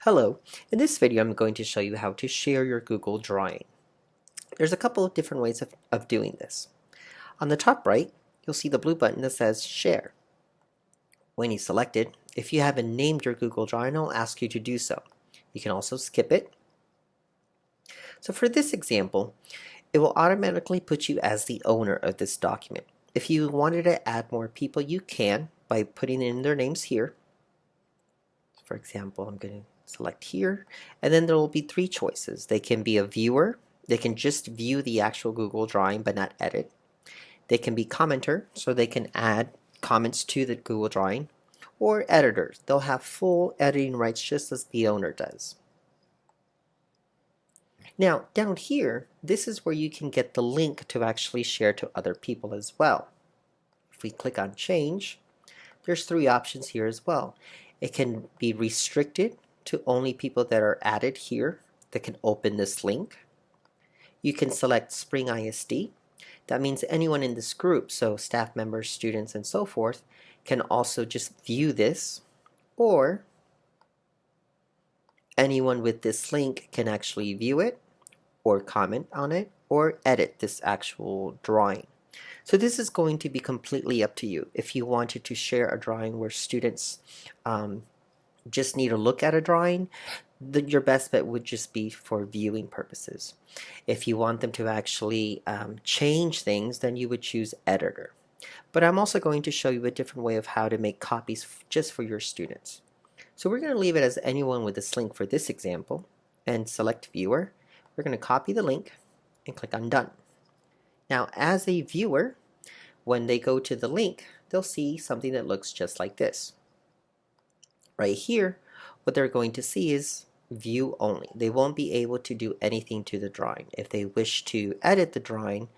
Hello, in this video I'm going to show you how to share your Google Drawing. There's a couple of different ways of doing this. On the top right, you'll see the blue button that says Share. When you select it, if you haven't named your Google Drawing, it'll ask you to do so. You can also skip it. So for this example, it will automatically put you as the owner of this document. If you wanted to add more people, you can by putting in their names here. For example, I'm going to select here, and then there will be three choices. They can be a viewer, they can just view the actual Google Drawing but not edit. They can be commenter, so they can add comments to the Google Drawing, or editors. They'll have full editing rights just as the owner does. Now, down here, this is where you can get the link to actually share to other people as well. If we click on change, there's three options here as well. It can be restricted to only people that are added here that can open this link. You can select Spring ISD. That means anyone in this group, so staff members, students, and so forth, can also just view this, or anyone with this link can actually view it, or comment on it, or edit this actual drawing. So this is going to be completely up to you. If you wanted to share a drawing where students just need to look at a drawing, your best bet would just be for viewing purposes. If you want them to actually change things, then you would choose editor. But I'm also going to show you a different way of how to make copies just for your students. So we're going to leave it as anyone with this link for this example and select viewer. We're going to copy the link and click on done. Now as a viewer, when they go to the link, they'll see something that looks just like this. Right here, what they're going to see is view only. They won't be able to do anything to the drawing. If they wish to edit the drawing,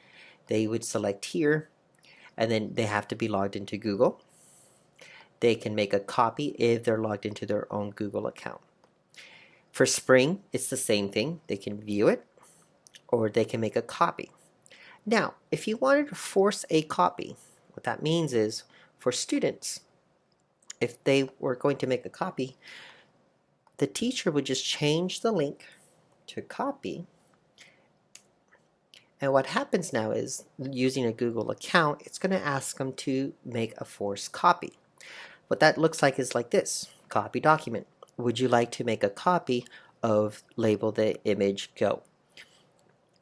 they would select here, and then they have to be logged into Google. They can make a copy if they're logged into their own Google account. For Spring, it's the same thing. They can view it, or they can make a copy. Now, if you wanted to force a copy, what that means is for students, if they were going to make a copy, the teacher would just change the link to copy. And what happens now is, using a Google account, it's going to ask them to make a forced copy. What that looks like is like this: copy document. Would you like to make a copy of label the image go?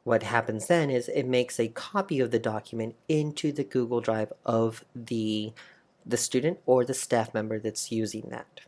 What happens then is it makes a copy of the document into the Google Drive of the student or the staff member that's using that.